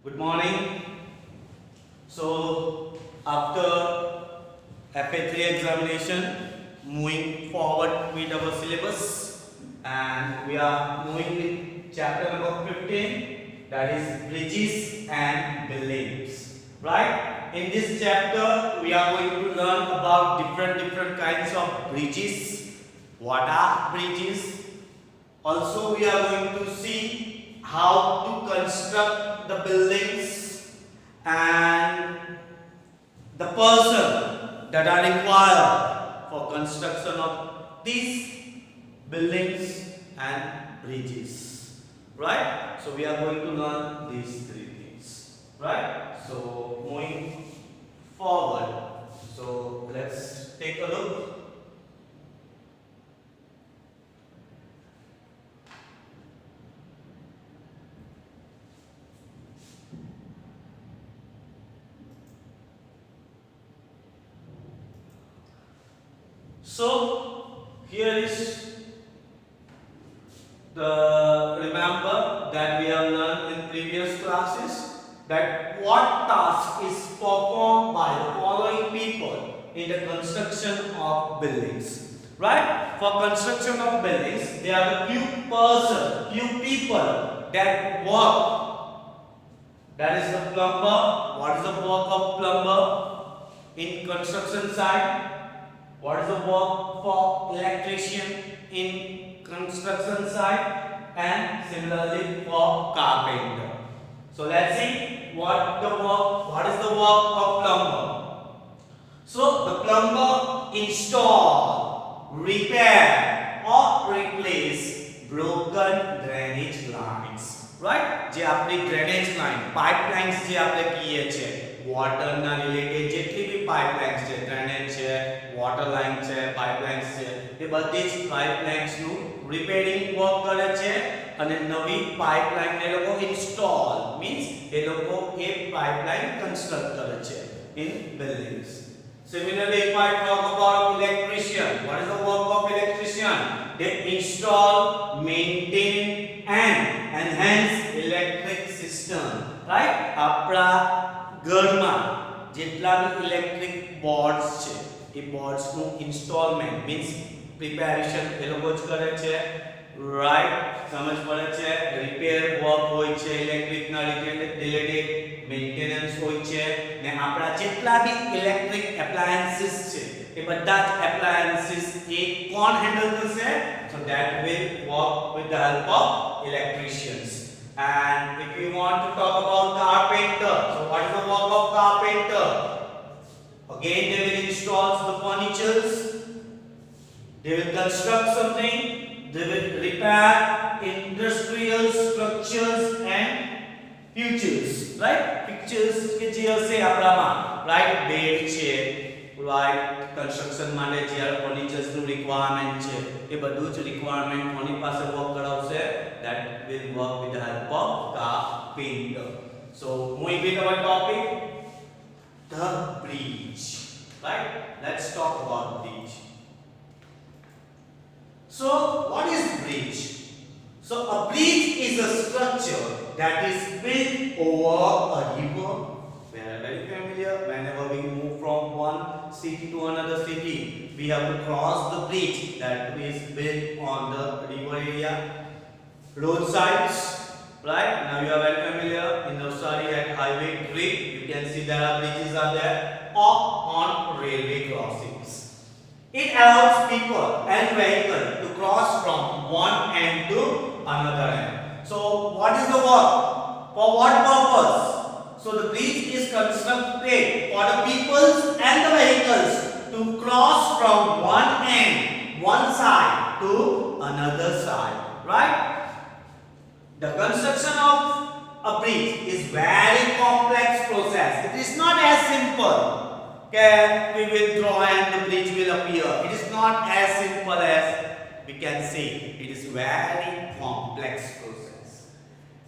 Good morning. So after FA3 examination, moving forward with our syllabus, and we are moving with chapter number 15, that is bridges and buildings. Right? In this chapter, we are going to learn about different kinds of bridges. What are bridges? Also, we are going to see how to construct the buildings and the person that are required for construction of these buildings and bridges. Right? So we are going to learn these three things. Right? So moving forward. So let's take a look. So here is the remember that we have learned in previous classes that what task is performed by the following people in the construction of buildings. Right? For construction of buildings, there are few people that work. That is the plumber. What is the work of plumber in construction site? What is the work for electrician in construction site, and similarly for carpenter. So let's see what is the work of plumber. So the plumber install, repair or replace broken drainage lines. Right? જે આપણી drainage line, pipelines જે આપણે કહીએ છીએ, water ના related જેટલી બી pipelines છે, drainage છે, water line છે, pipelines છે, એ બધી જ pipelines નું repairing work કરે છે અને નવી pipeline ને લોકો install means એ લોકો એ pipeline construct કરે છે in buildings. Similarly, if I talk about electrician, what is the work of electrician? They install, maintain and enhance electric system. Right? આપણા ઘરમાં જેટલા બી ઇલેક્ટ્રિક બોર્ડ્સ છે એ બોર્ડ્સ નું ઇન્સ્ટોલમેન્ટ મીન્સ પ્રિપેરેશન એ લોકો જ કરે છે. રાઈટ? સમજ પડે છે? રિપેર વર્ક હોય છે ઇલેક્ટ્રિક ના રિલેટેડ, મેન્ટેનન્સ હોય છે ને આપણા જેટલા બી ઇલેક્ટ્રિક એપ્લાયન્સીસ છે એ બધા જ એપ્લાયન્સીસ એ કોણ હેન્ડલ કરશે? So that will work with the help of electricians. And if you want to talk about carpenter, so what is the work of carpenter? Again, they will install the furnitures, they will construct something, they will repair industrial structures and features. Right? Pictures કે જે હશે આપણામાં, right? Bed છે, right? Construction માટે જે furnitures નું requirement છે એ બધું જ requirement કોની પાસે work કરાવશે? That will work with the help of carpenter. So moving with our topic, the bridge. Right? Let's talk about bridge. So what is bridge? So a bridge is a structure that is built over a river. We are very familiar. Whenever we move from one city to another city, we have to cross the bridge that is built on the river area. Roadsides, right? Now you are very familiar. In the study at highway grid, you can see there are bridges are there, or on railway crossings. It allows people and vehicles to cross from one end to another end. So what is the work? For what purpose? So the bridge is constructed for the people and the vehicles to cross from one end, one side to another side. Right? The construction of a bridge is very complex process. It is not as simple. Okay, we will draw and the bridge will appear. It is not as simple as we can see. It is very complex process.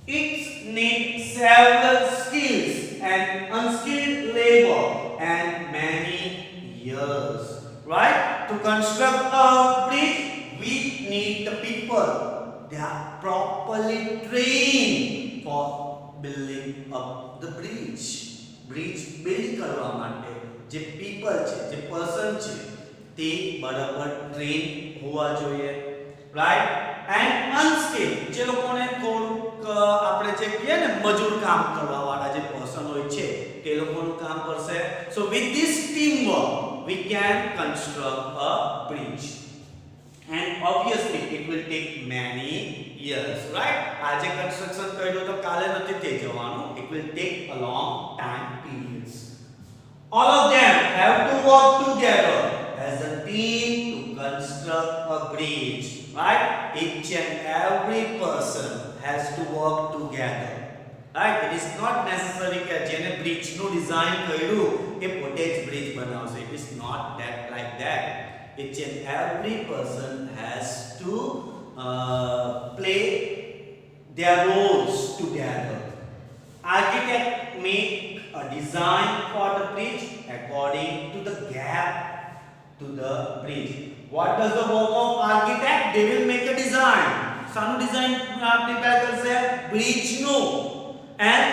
It needs several skills and unskilled labor and many years. Right? To construct a bridge, we need the people. They are properly trained for building up the bridge. Bridge build કરવા માટે જે people છે, જે person છે, તે બરાબર train હોવા જોઈએ, right? And unskilled, જે લોકોને થોડુંક આપણે જે કહીએ ને મજૂર કામ કરવા વાળા જે person હોય છે, તે લોકોનું કામ કરશે. So with this teamwork we can construct a bridge. And obviously it will take many years, right? આજે construction કર્યો તો કાલે નથી થઈ જવાનું. It will take a long time periods. All of them have to work together as a team to construct a bridge, right? Each and every person has to work together, right? It is not necessary કે જેને bridge નું design કર્યું એ પોતે જ bridge બનાવશે. It is not that like that. Each and every person has to play their roles together. Architect make a design for the bridge according to the gap to the bridge. What does the work of architect? They will make a design. Some design prepare karse bridge no, and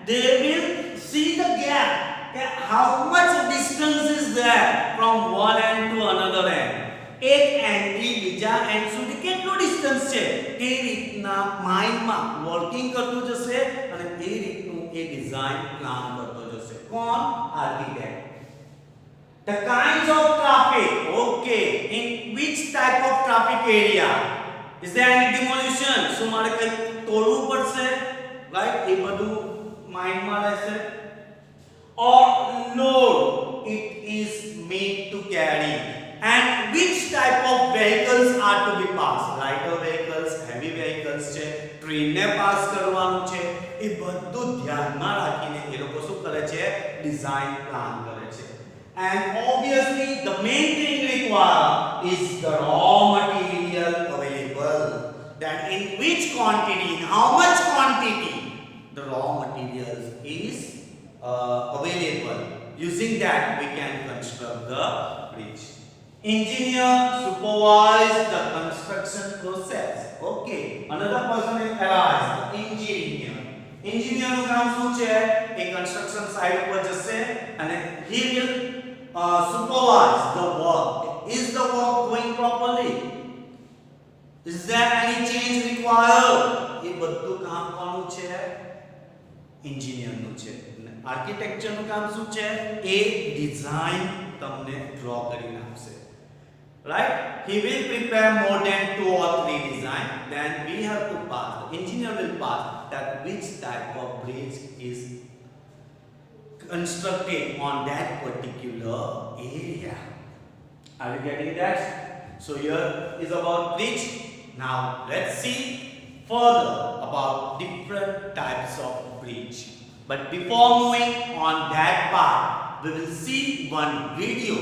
they will see the gap. How much distance is there from one end to another end? એક end થી બીજા end સુધી કેટલું distance છે તે રીતના માઇન્ડમાં working કરતો જશે અને તે રીતનું એ ડિઝાઇન પ્લાન કરતો જશે. કોણ? Architect. The kinds of traffic. Okay, in which type of traffic area? Is there any demolition? શું મારે કંઈ તોડવું પડશે? Right? એ બધું માઇન્ડમાં રહેશે. Or load it is made to carry, and which type of vehicles are to be passed, lighter vehicles, heavy vehicles છે, train ને pass કરવાનું છે, એ બધું ધ્યાનમાં રાખીને એ લોકો શું કરે છે? ડિઝાઇન પ્લાન કરે છે. And obviously the main thing required is the raw material available, that in which quantity, in how much quantity the raw materials is available. Using that we can construct the bridge. Engineer supervise the construction process. Okay, another person is arise, the engineer. Engineer નું કામ શું છે? એ construction site ઉપર જશે અને he will supervise the work. Is the work going properly? Is there any change required? એ બધું કામ કોનું છે? engineer નું છે. આર્કિટેક્ચર નું કામ શું છે? એ ડિઝાઇન તમને ડ્રો કરીને આપશે, right? He will prepare more than 2 or 3 design, then we have to pass, the engineer will pass that which type of bridge is constructed on that particular area. Are you getting that? So here is about bridge. Now let's see further about different types of bridge. But before moving on that part, we will see one video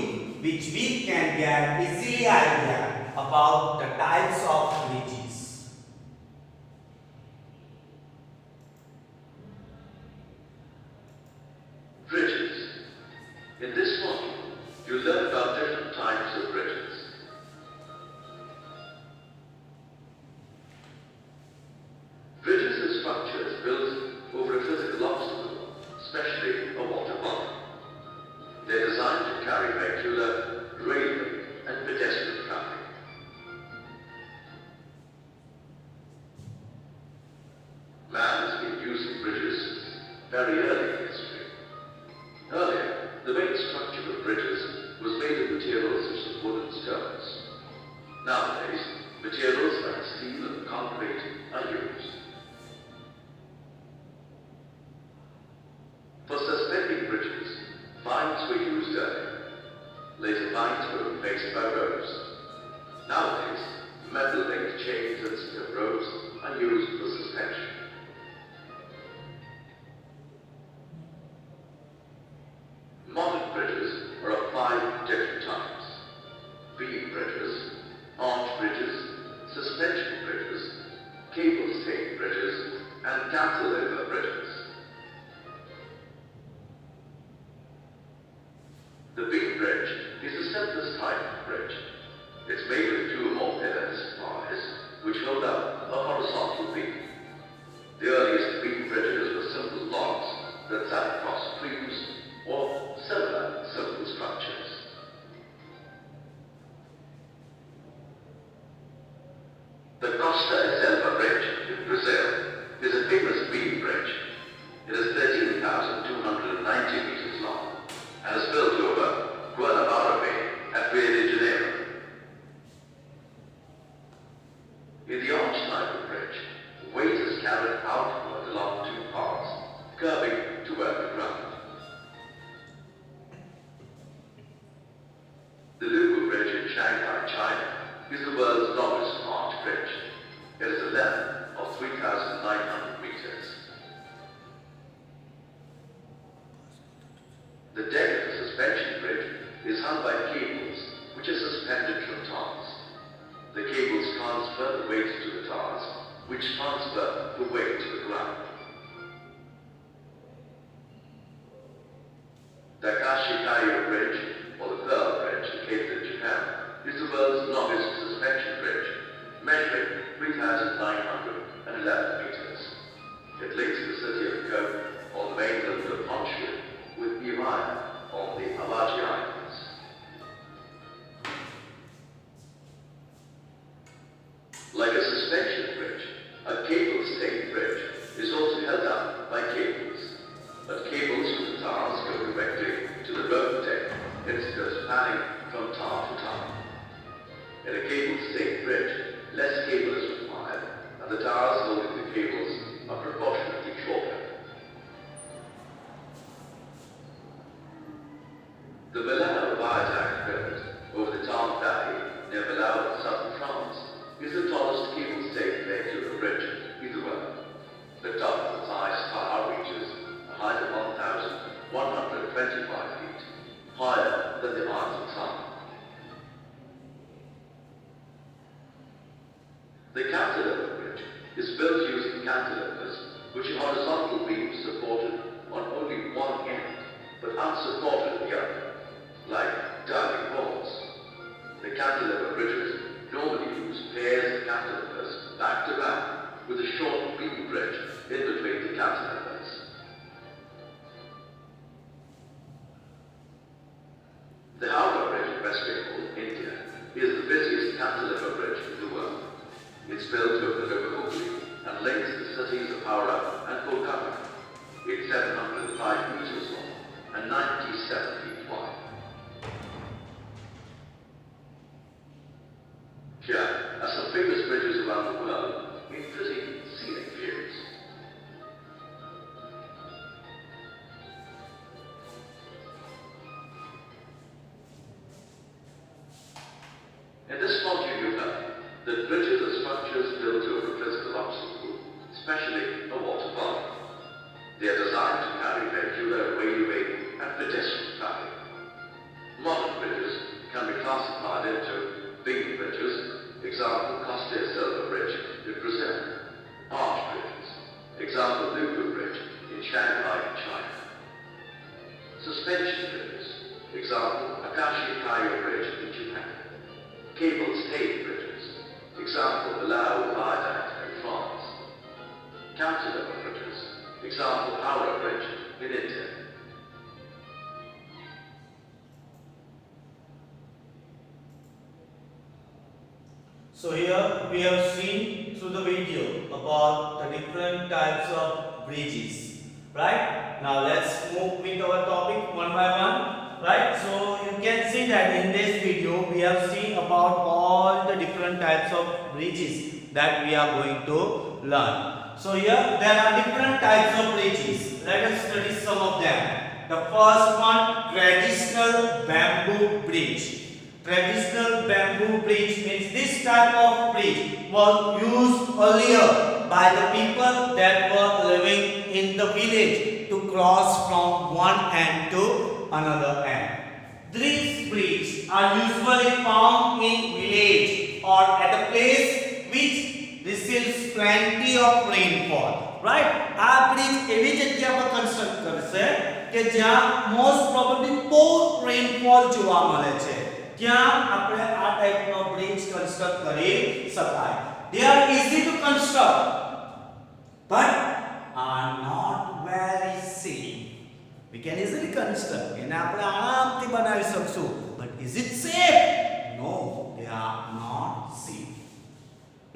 which we can get easily idea about the types of bridges. Bridges. In this module, you learn about different types of bridges. Bridges are structures built over a physical obstacle, especially a water body. They're designed to carry vehicular, railway, and pedestrian traffic. Man has been using bridges very early in history. Earlier, the main structure of bridges was made of materials such as wood and stones. Nowadays, materials like steel and concrete are used. For suspending bridges, vines were used earlier. Later vines were replaced by ropes. Nowadays, metal-linked chains instead of ropes are used for suspension. Modern bridges are of 5 different types: beam bridges, arch bridges, suspension bridges, cable stayed bridges, and cantilever bridges. The beam bridge is the simplest type of bridge. It's made of 2 or more pillars, which hold up a horizontal beam. The earliest beam bridges were that sat across streams or similar simple structures. The Cantilever Bridge in Brazil is a famous beam bridge. It is 13,290 meters long and is built over Guanabara Bay at Rio de Janeiro. In the Untitled Bridge, weight is carried outward along two paths, curving toward the ground. The Cantilever Bridge in Shanghai, China is the world's longest arch bridge. It is a length of 3,900 meters. The deck of the suspension bridge is hung by cables which are suspended from towers. The cables transfer the weight to the towers, which transfer the weight to the ground. The Shanghai Bridge, or the Pearl Bridge located in Japan, is the world's longest suspension bridge, measuring 3,911 meters. It links the city of Kobe on the mainland of Honshu with Iran on the Awaji Islands. Like a suspension bridge, a cable-stayed bridge is also held up by cables. But cables from the towers go directly to the road deck instead of spanning from tower to tower. In a cable-stayed bridge, less cable is required, and the towers holding the cables are proportionately shorter. The Bilao viaduct built over the Tarn Valley near Bilao in southern France is the tallest cable-stayed ledge of the bridge in the world. The top of the highest tower reaches a height of 1,125 feet, higher than the Eiffel Tower. The Cantilever Bridge is built using cantilevers, which are horizontal beams supported on only one end, but unsupported at the other, like diving boards. The Cantilever Bridges normally use pairs of cantilevers back to back with a short beam bridge in between the cantilevers. The Howrah Bridge in West Bengal, India, is the busiest cantilever bridge in the world. It's built over the river Hooghly and links the cities of Howrah and Kolkata. It's 705 meters long and 97 feet wide. Here are some famous bridges around the world in pretty scenic views. In this module you learn that bridges are structures built over a physical obstacle, especially a water body. They are designed to carry regular railway and pedestrian traffic. Modern bridges can be classified into beam bridges, example Cantilever Bridge in Brazil, arch bridges, example Cantilever Bridge in Shanghai, China, suspension bridges, example Shanghai Bridge in Japan, cable-stayed bridges, example Bilao Viaduct in France, Cantilever Bridges, example Howrah Bridge in India. So here we have seen through the video about the different types of bridges, right? Now let's move with our topic one by one, right? So you can see that in this video we have seen about all the different types of bridges that we are going to learn. So here there are different types of bridges. Let us study some of them. The first one, traditional bamboo bridge. Traditional bamboo bridge means this type of bridge was used earlier by the people that were living in the village to cross from one end to another end. These bridges are usually found in village or at a place which receives plenty of rainfall. Right? આ bridge એવી જગ્યા પર construct કરશે કે જ્યાં most probably બહુ rainfall જોવા મળે છે. ત્યાં આપણે આ ટાઈપનો બ્રિજ કન્સ્ટ્રક્ટ કરી શકાય. They are easy to construct but are not very safe. can easily construct. એને આપણે આરામથી બનાવી શકશું. But is it safe? No, they are not safe.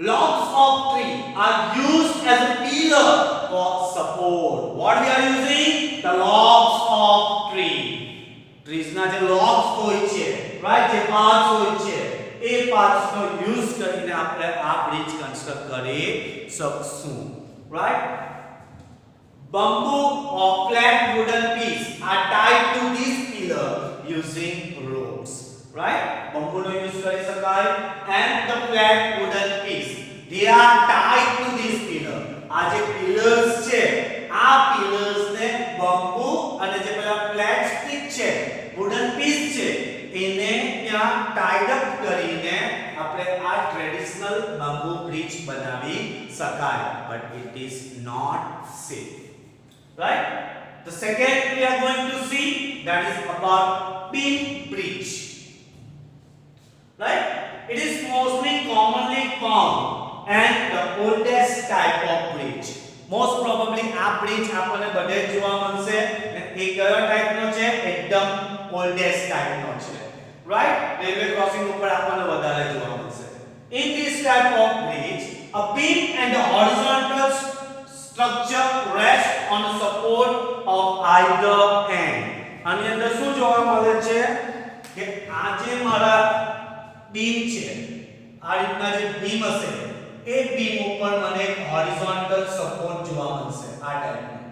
Logs of tree are used as a pillar for support. What we are using? The logs of tree. Trees ના જે logs હોય છે, right, જે parts હોય છે, એ parts નો use કરીને આપણે આ bridge construct કરી શકશું, right? Bamboo or flat wooden piece are tied to this pillar using ropes, right? Bamboo no use કરી શકાય and the flat wooden piece, they are tied to this pillar. આ જે pillars છે, આ pillars ને bamboo અને જે પેલા flat stick છે, wooden piece છે, એને ત્યાં tied up કરીને આપણે આ traditional bamboo bridge બનાવી શકાય. But it is not safe. Right? The second we are going to see, that is about beam bridge. Right? It is mostly commonly found and the oldest type of bridge. Most probably આ bridge આપણને બધે જોવા મળશે. એ કયો type નો છે? એકદમ oldest type નો છે. Right? Railway crossing ઉપર આપણને વધારે જોવા મળશે. In this type of bridge, a beam and the horizontal structure rest on the support of either end. આની અંદર શું જોવા મળે છે કે આ જે મારા બીમ છે, આ રીતના જે બીમ હશે, એ બીમ ઉપર મને એક હોરિઝોન્ટલ સપોર્ટ જોવા મળશે આ ટાઈપનું,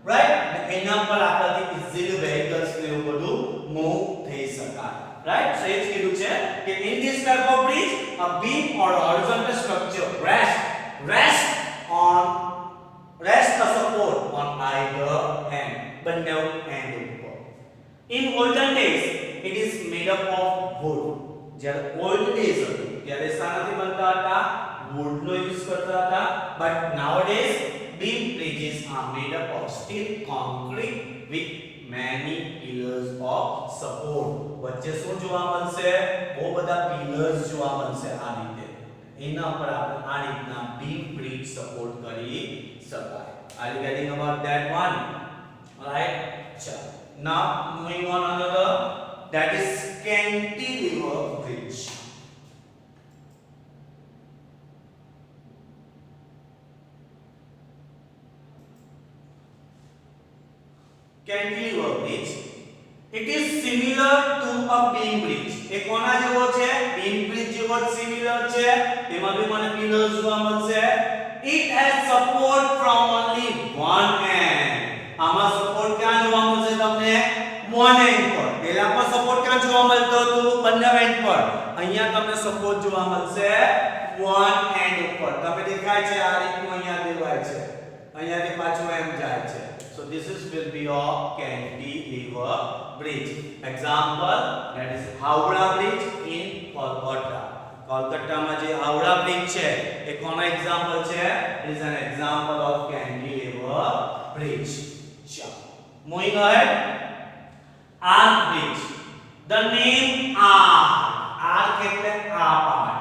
રાઈટ? અને એના પર આપણાથી ઇઝીલી વેહિકલ્સ ને એવું બધું મૂવ થઈ શકાય, રાઈટ? સો એ જ કીધું છે કે in this type of bridge a beam or horizontal structure rest a support on either end, બંને end ઉપર. In olden days it is made up of wood. જ્યારે old days હતું ત્યારે શાનાથી બનતા હતા? wood નો યુઝ કરતા હતા. But nowadays beam bridges are made up of steel concrete with many pillars of support. વચ્ચે શું જોવા મળશે? બહુ બધા pillars જોવા મળશે આ રીતે. એના પર આપણે આ રીતના beam bridge support કરી શકાય. Are you getting about that one? Right? Now moving on another, that is Cantilever Bridge. Cantilever Bridge, it is similar to a beam bridge. એ કોના જેવો છે? beam bridge જેવો similar છે. તેમાં બી મને pillars જોવા મળશે. It has support from only one end. આમાં સપોર્ટ ક્યાં જોવા મળશે તમને? one end પર. પહેલા પર સપોર્ટ ક્યાં જોવા મળતો હતો? બંને end પર. અહીંયા તમને સપોર્ટ જોવા મળશે one end ઉપર. તમે દેખાય છે આ રીતનું અહીંયા દેવાય છે. અહીંયાથી પાછું એમ જાય છે. So this will be your Cantilever Bridge. Example, that is Howrah Bridge in Kolkata. કોલકાતામાં જે હાવડા બ્રિજ છે એ કોનો એક્ઝામ્પલ છે? It is an example of Cantilever Bridge. Moving ahead, Arc Bridge. The name arc એટલે આ part,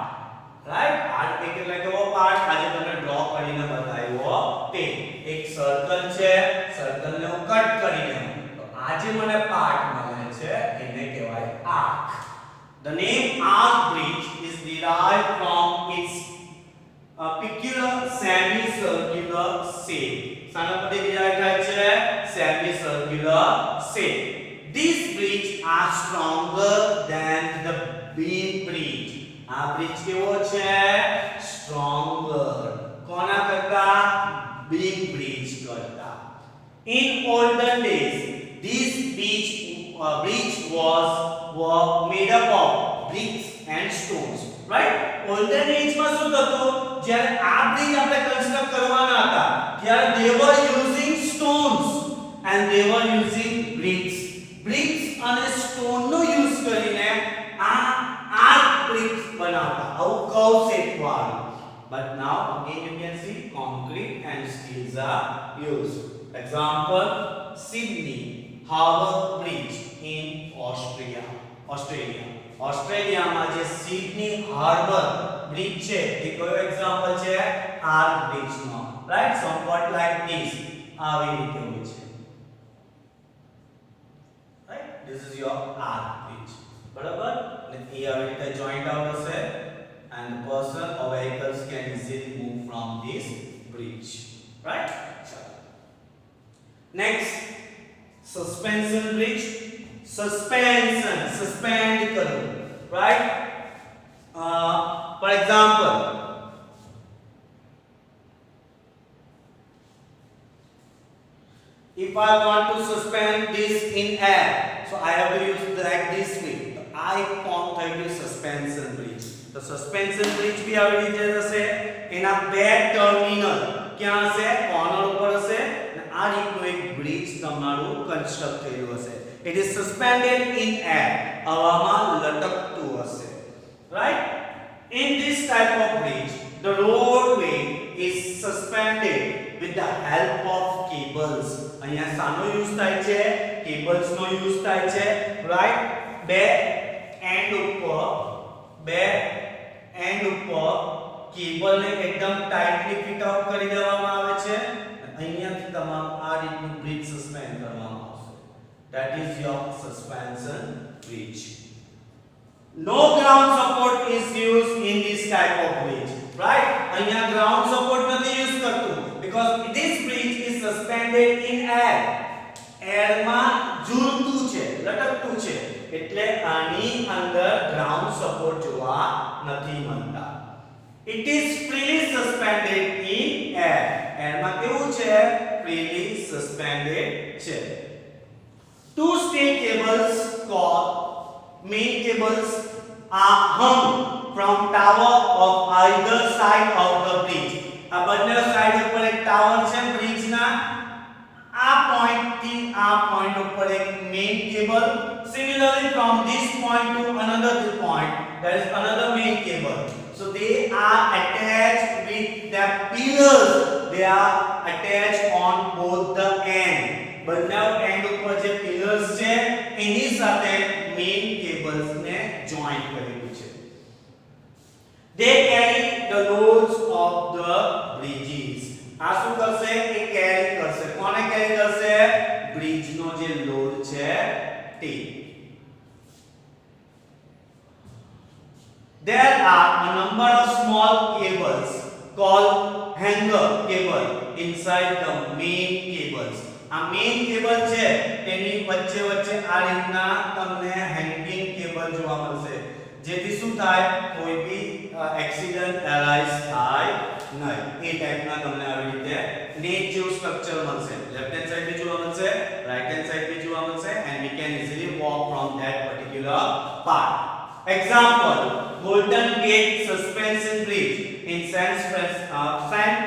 right? Arc એટલે કેવો part? આજે તમને ડ્રો કરીને બતાવ્યો તે. એક સર્કલ છે, સર્કલ ને હું કટ કરી દઉં તો આ જે મને પાર્ટ મળે છે એને કહેવાય arc. The name arc bridge is derived from its peculiar semicircular shape. શાના પરથી derive થાય છે? Semicircular shape. These bridges are stronger than the beam bridge. આ bridge કેવો છે? Stronger. કોના કરતા? beam bridge કરતા. In olden days, this bridge were made up of bricks and stones, right? Olden age માં શું થતું? જ્યારે આ bridge આપણે કન્સ્ટ્રક્ટ કરવાના હતા ત્યારે they were using stones and they were using bricks અને stone નો યુઝ કરીને આ arc bricks બનાવતા. આવું curve shape વાળું. But now again you can see concrete and steels are used. Example, Sydney Harbour Bridge in ઓસ્ટ્રેલિયામાં જે Sydney harbour bridge છે એ કયો એક્ઝામ્પલ છે? આર્ક બ્રિજ નો, રાઈટ? સમવટ લાઈક ધીસ, આવી રીતે હોય છે. this is your arch bridge. બરાબર ને એ આવી રીતે જોઈન્ટ આઉટ હશે and the person or vehicles can easily move from this bridge, right? Next, suspension bridge. Suspension, suspend કરવું, right? For example, if I want to suspend this in air, so I have to use like this way. I form the suspension bridge. The suspension bridge भी આવી રીતે હશે એના બે terminal ક્યાં હશે corner ઉપર હશે અને આ રીતનું એક બ્રિજ તમારું કન્સ્ટ્રક્ટ થયેલું હશે. It is suspended in air. હવામાં લટકતું હશે, right? In this type of bridge, the roadway is suspended with the help of cables. અહીંયા શાનો યુઝ થાય છે? cables નો યુઝ થાય છે, right? બે એન્ડ ઉપર કેબલ ને એકદમ ટાઈટલી ફિટ આઉટ કરી દેવામાં આવે છે. અહીંયાથી તમારું આ રીતનું બ્રિજ સસ્પેન્ડ કરવામાં આવશે. That is your suspension bridge. No ground support is used in this type of bridge, right? અહીંયા ground support નથી use કરતું because this bridge is suspended in air. air માં ઝૂલતું છે, લટકતું છે, એટલે આની અંદર ground support જોવા નથી મળતા. It is freely suspended in air. air માં કેવું છે? freely suspended છે. Two steel cables called main cables are hung from tower of either side of the bridge. આ બંને સાઈડ ઉપર એક ટાવર છે બ્રિજ ના. આ પોઈન્ટ થી આ પોઈન્ટ ઉપર એક main cable. Similarly, from this point to another point, there is another main cable. So they are attached with the pillars. They are attached on both the end. બંને and ઉપર જે pillars છે એની સાથે main cables ને joint કરેલું છે. They carry the loads of the bridges. આ શું કરશે? એ કેરી કરશે. કોને કેરી કરશે? બ્રિજ નો જે લોડ છે તે. There are a number of small cables called hanger cable inside the main cables. આ મેઇન કેબલ છે તેની વચ્ચે વચ્ચે આ રીતના તમને હેંગિંગ કેબલ જોવા મળશે, જેથી શું થાય? કોઈ બી એક્સિડન્ટ એરાઇઝ થાય નહીં. એ ટાઈપના તમને આવી રીતે નેટ જેવું સ્ટ્રક્ચર મળશે. લેફ્ટ હેન્ડ સાઈડ બી જોવા મળશે, રાઈટ હેન્ડ સાઈડ બી જોવા મળશે, and we can easily walk from that particular part. Example, Golden Gate Suspension Bridge in San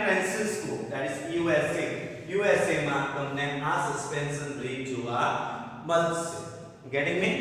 Francisco, that is USA. USA માં તમને આ સસ્પેન્શન બ્રિજ જોવા મળશે. Getting me?